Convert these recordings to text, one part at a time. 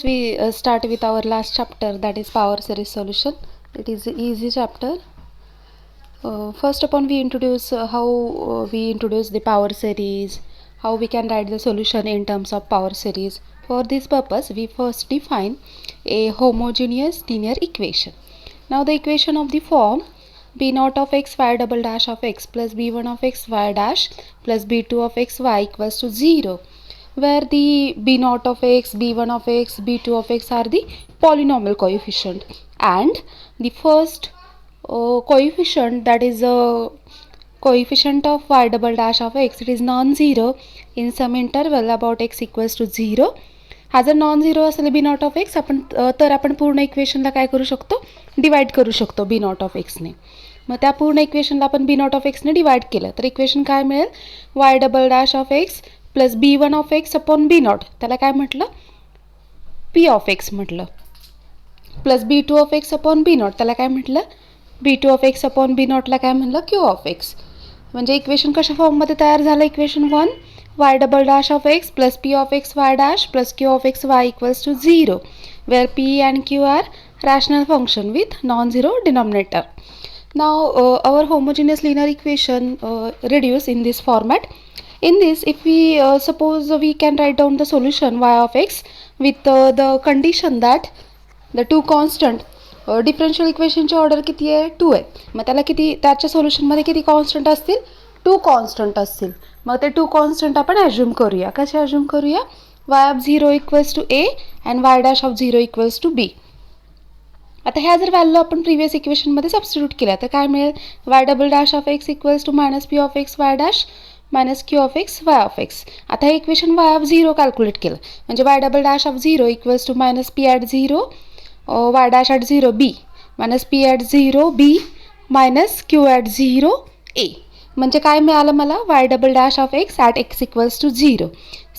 we start with our last chapter, that is power series solution. It is an easy chapter. First upon we introduce how we introduce the power series, how we can write the solution in terms of power series. For this purpose we first define a homogeneous linear equation. Now the equation of the form b naught of x y double dash of x plus b1 of x y dash plus b2 of x y equals to 0, where the b naught of x, b1 of x, b2 of x are the polynomial coefficient, and the first coefficient, that is a coefficient of y double dash of x, it is non-zero in some interval about x equals to 0. हा जर non zero असेल बी not of x तर आपण पूर्ण इक्वेशनला काय करू शकतो, divide करू शकतो बी नॉट ऑफ एक्सने. मग त्या पूर्ण इक्वेशनला आपण बी नॉट ऑफ एक्सने डिवाइड केलं तर इक्वेशन काय मिळेल, y double dash of x plus B one of x upon B not, त्याला काय म्हटलं, पी ऑफ एक्स म्हटलं, plus B two of x upon B not, त्याला काय म्हटलं, B two of x upon B नॉटला काय म्हणलं, क्यू ऑफ एक्स. म्हणजे इक्वेशन कशा फॉर्ममध्ये तयार झालं, equation 1 y double dash of x plus p of x y dash plus q of x y equals to 0, where p and q are rational function with non-zero denominator. Now our homogeneous linear equation reduce in this format. In this, if we suppose we can write down the solution y of x with the condition that the two constant differential इक्वेशनची order किती आहे, 2 आहे. मग त्याला किती, त्याच्या सोल्युशनमध्ये किती constant असतील, 2 कॉन्स्टंट असतील. मग ते 2 कॉन्स्टंट आपण ॲज्युम करूया. कसे ॲज्युम करूया, y of 0 equals to a and y dash of 0 equals to b. आता ह्या जर व्हॅल्यू आपण प्रिव्हियस इक्वेशनमध्ये सबस्टिट्यूट केल्या तर काय मिळेल, y double dash of x equals to minus P of x y dash minus Q of x y of x. आता हे इक्वेशन वाय ऑफ 0 कॅल्क्युलेट केलं म्हणजे y double dash of 0 equals to minus P at 0 y dash at 0 b minus p at 0 b minus q at 0 a. म्हणजे काय मिळालं मला, y double dash of x at x equals to 0.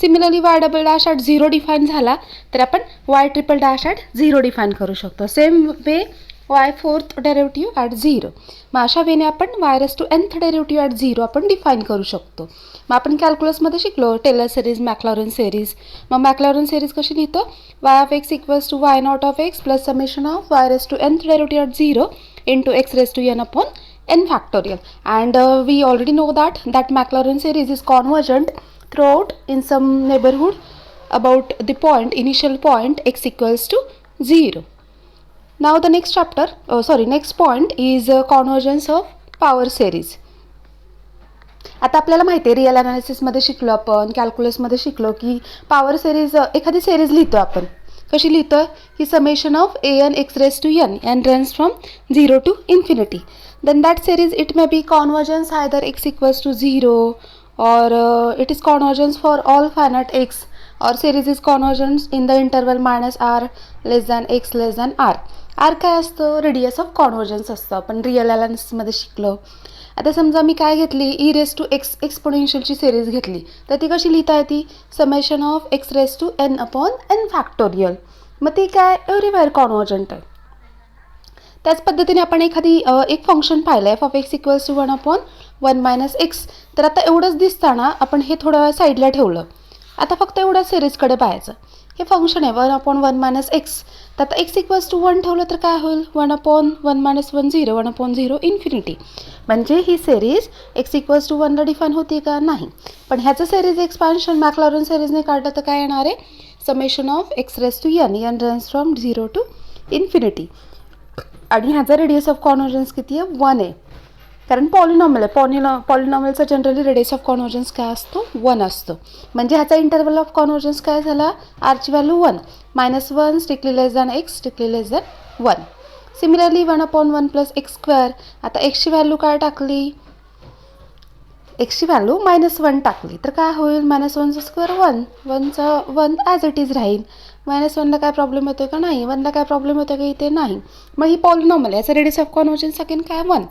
Similarly y double dash at 0 define झाला तर आपण y triple dash at 0 define करू शकतो. Same way y fourth derivative at 0. मग अशा वेने आपण y raise to nth derivative at 0 आपण डिफाईन करू शकतो. मग आपण कॅल्क्युलसमध्ये शिकलो टेलर सिरीज, मॅक्लॉरन सिरीज. मग मॅक्लॉरन सिरीज कशी लिहितो, y of x equals to y not of x plus summation of y raise to nth derivative at 0 into x raise to n upon n factorial. And we already know that Maclaurin series is convergent throughout in some neighborhood about the point, initial point x equals to 0. Now the next next point is convergence of power series. आता आपल्याला माहिती आहे real ॲनालिसिसमध्ये शिकलो आपण, कॅल्क्युलसमध्ये शिकलो की power series, एखादी series लिहितो आपण, कशी लिहितो, ही summation of a n x raise to n and runs from 0 to infinity. Then that series, it may be convergence either x equals to 0 or it is convergence for all finite x, or series is convergence in the interval minus r less than x less than r. r काय असतं, radius of convergence असतं, आपण real ॲनालिसिसमध्ये शिकलो. आता समजा मी काय घेतली, ई रेस टू एक्स एक्सपोनेन्शियलची सिरीज घेतली तर ती कशी लिहिता येते, summation of x raise to n upon n factorial. मग ती काय एव्हरीवेअर कॉन्व्हर्जंट आहे. त्याच पद्धतीने आपण एक फंक्शन पाहिलं F of x equals to 1 upon 1 minus x. तर आता एवढंच दिसताना आपण हे थोडं वेळ साईडला ठेवलं. आता फक्त एवढ्याच सिरीजकडे पाहायचं. हे फंक्शन आहे 1 अपॉन 1 मायनस एक्स. तर आता एक्स इक्वल्स टू 1 ठेवलं तर काय होईल, 1 अपॉन 1 मायनस 1 0, 1 अपॉन 0 इन्फिनिटी. म्हणजे ही सिरीज एक्स इक्वल्स टू 1ला डिफाईन होती का, नाही. पण ह्याचं सिरीज एक्सपान्शन मॅक्लॉरन सिरीजने काढलं तर काय येणार आहे, summation of x raise to n runs from 0 to infinity. आणि ह्याचा रेडियस ऑफ कॉन्व्हर्जन्स किती आहे, 1 आहे, कारण पॉलिनॉमियल आहे. पॉलिनॉमियलचा जनरली रेडियस ऑफ कॉन्व्हर्जन्स काय असतो, 1 असतो. म्हणजे ह्याचा इंटरवल ऑफ कॉन्व्हर्जन्स काय झाला, आरची value 1, -1 strictly less than x, strictly less than 1. Similarly 1 upon 1 plus x square. आता एक्सची व्हॅल्यू काय टाकली, एक्सची व्हॅल्यू -1 टाकली तर काय होईल, -1चा स्क्वेअर 1, 1चा 1 ॲज इट इज राहील. -1ला काय प्रॉब्लेम होतो का, नाही. 1ला काय प्रॉब्लेम होतो का, इथे नाही. मग ही पॉलिनॉमियल आहे, याचा रेडियस ऑफ कॉन्व्हर्जन्स अगेन काय 1.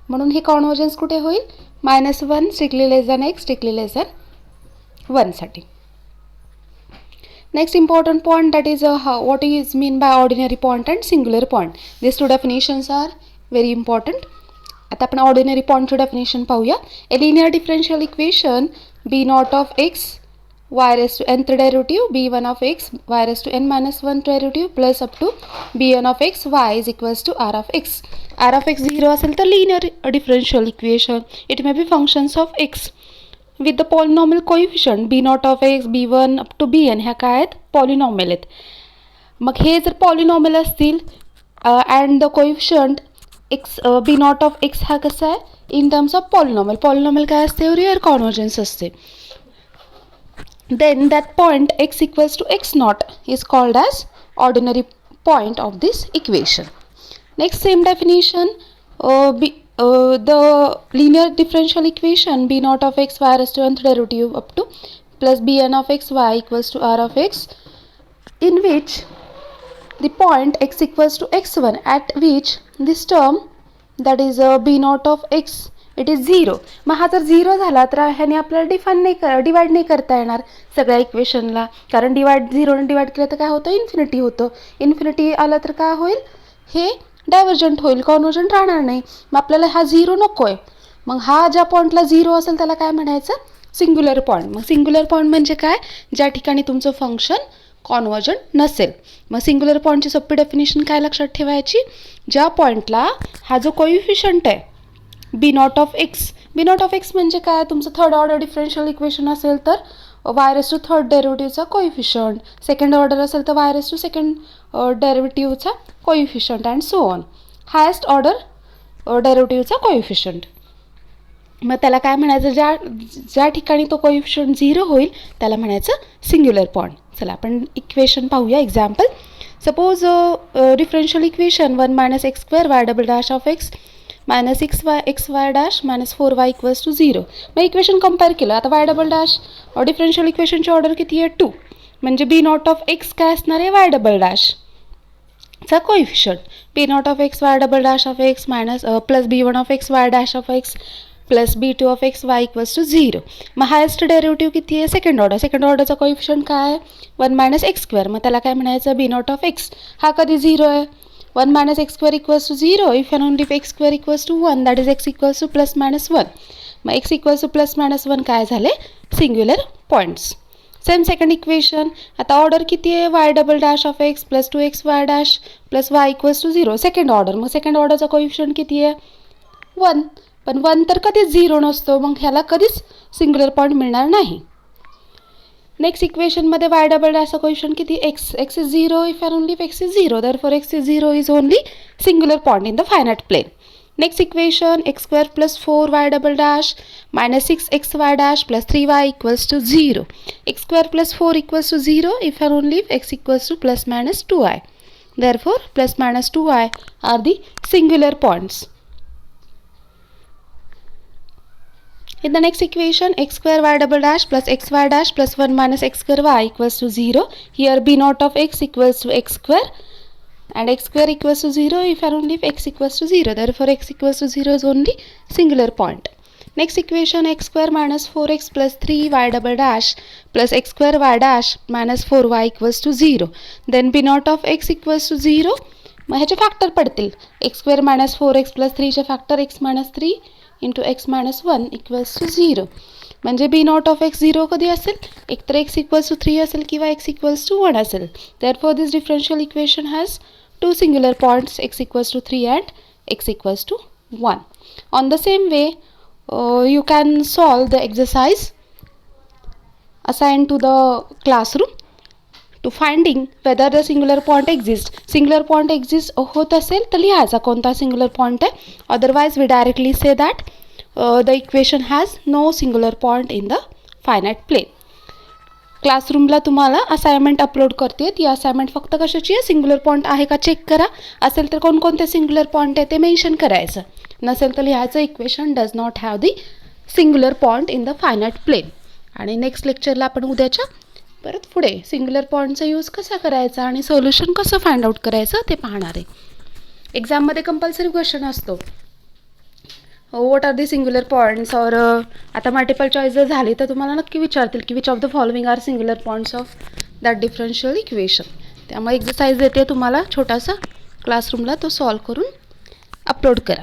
म्हणून हे कॉन्व्हर्जन्स कुठे होईल, -1 strictly less than x, strictly less than 1 साठी. Next important point, that is what is mean by ordinary point and singular point. This two definitions are very important. आता आपण ordinary पॉईंटची definition पाहूया. A linear differential equation B not of x y raised to nth derivative b1 of x y raised to n minus 1 derivative plus up to bn of x y is equals to r of x. r of x 0 असेल तर linear differential equation. It may be functions of x with the polynomial coefficient b naught of x b1 up to bn ह्या काय आहेत polynomial आहेत. मग हे जर polynomial असतील and the coefficient x B not of x हा कसा आहे in terms of polynomial. Polynomial काय असते रिअर कॉन्वर्जन्स असते. then that point x equals to x naught is called as ordinary point of this equation. Next same definition, the linear differential equation b naught of x y raised to nth derivative up to plus bn of x y equals to r of x, in which the point x equals to x1 at which this term that is b naught of x it is 0. मग हा जर 0 झाला तर ह्याने आपल्याला divide नाही करता येणार सगळ्या इक्वेशनला, कारण 0ने डिवाइड केलं तर काय होतं इन्फिनिटी होतं. इन्फिनिटी आलं तर काय होईल हे डायव्हर्जंट होईल, कॉन्वर्जंट राहणार नाही. मग आपल्याला हा 0 नको आहे. मग हा ज्या पॉईंटला 0 असेल त्याला काय म्हणायचं सिंग्युलर पॉईंट. मग सिंग्युलर पॉईंट म्हणजे काय ज्या ठिकाणी तुमचं फंक्शन कॉन्वर्जंट नसेल. मग सिंग्युलर पॉईंटची सोपी डेफिनेशन काय लक्षात ठेवायची, ज्या पॉईंटला हा जो कोएफिशियंट आहे बी नॉट ऑफ एक्स म्हणजे काय तुमचं थर्ड ऑर्डर डिफरन्शियल इक्वेशन असेल तर वाय रेस टू थर्ड डेरिव्हेटिव्हचा कोएफिशियंट, सेकंड ऑर्डर असेल तर वाय रेस टू सेकंड डेरिव्हेटिव्हचा coefficient and so on, highest order डेरिव्हेटिव्हचा कोएफिशियंट. मग त्याला काय म्हणायचं ज्या ठिकाणी तो कोएफिशियंट 0 होईल त्याला म्हणायचं सिंग्युलर पॉईंट. चला आपण इक्वेशन पाहूया. Example, suppose differential equation 1 minus x square y double dash of x minus x y dash minus 4y equals to 0. मग इक्वेशन कंपेअर केलं. आता वाय डबल डॅश डिफरन्शियल इक्वेशनची ऑर्डर किती आहे 2, म्हणजे बी नॉट ऑफ एक्स काय असणार आहे वाय डबल डॅशचा coefficient b not of x y double dash of x minus plus b1 of x y dash of x plus b2 of x y equals to 0. मग highest derivative किती आहे second ऑर्डरचा coefficient काय आहे 1 minus x square. मग त्याला काय म्हणायचं बी नॉट ऑफ एक्स हा कधी 0 आहे 1 minus x square equals to 0 if and only if x square equals to 1, that is x equals to plus minus 1. मग x equals to plus minus 1 काय झाले singular points. Same second equation. आता order किती आहे y double dash of x plus 2x y dash plus y equals to 0 second order. मग second ऑर्डरचा coefficient किती आहे 1, पण 1 तर कधीच 0 नसतो, मग ह्याला कधीच सिंग्युलर पॉईंट मिळणार नाही. नेक्स्ट इक्वेशनमध्ये वाय डबल डॅशचा कोएफिशियंट किती x is 0 if and only if x is 0, therefore x is 0 is only singular point in the finite plane. Next equation x square plus 4y double dash minus 6xy dash plus 3y equals to 0. X square plus 4 equals to 0 if and only if x equals to plus minus 2y, therefore plus minus 2y are the singular points. In the next equation, x square y double dash plus xy dash plus 1 minus x square y equals to 0. Here b naught of x equals to x square and x square equals to 0 if and only if x equals to 0. Therefore, x equals to 0 is only singular point. Next equation, x square minus 4x plus 3y double dash plus x square y dash minus 4y equals to 0. Then b naught of x equals to 0. मग ह्याचे factor पडतील x square minus 4x plus 3 चे factor x minus 3 into x minus 1 equals to 0. म्हणजे बी not of x 0 कधी असेल एकतर x equals to 3 असेल किंवा एक्स इक्वल्स टू 1 असेल. Therefore this differential equation has 2 singular points x equals to 3 and x equals to 1. On the same way you can solve the exercise assigned to the classroom to finding whether the singular point exists. Singular point exists होत असेल तर लिहायचा कोणता singular point आहे. Otherwise we directly say that the equation has no singular point in the finite plane. क्लासरूमला तुम्हाला assignment upload करते. ती assignment फक्त कशाची आहे सिंग्युलर पॉईंट आहे का चेक करा. असेल तर कोणकोणते सिंग्युलर पॉईंट आहे ते मेन्शन करायचं. नसेल तर लिहायचं equation does not have the singular point in the finite plane. आणि नेक्स्ट लेक्चरला आपण उद्याच्या परत पुढे सिंग्युलर पॉईंटचा यूज कसा करायचा आणि सोल्युशन कसं फाइंड आउट करायचं ते पाहणार आहे. एक्झाममध्ये कंपल्सरी क्वेश्चन असतो what are the singular points. और आता मल्टिपल चॉईस जर झाली तर तुम्हाला नक्की विचारतील की which of the following are singular points of that differential equation. त्यामुळे एक्सरसाइज देते तुम्हाला छोटासा, क्लासरूमला तो सॉल्व करून अपलोड करा.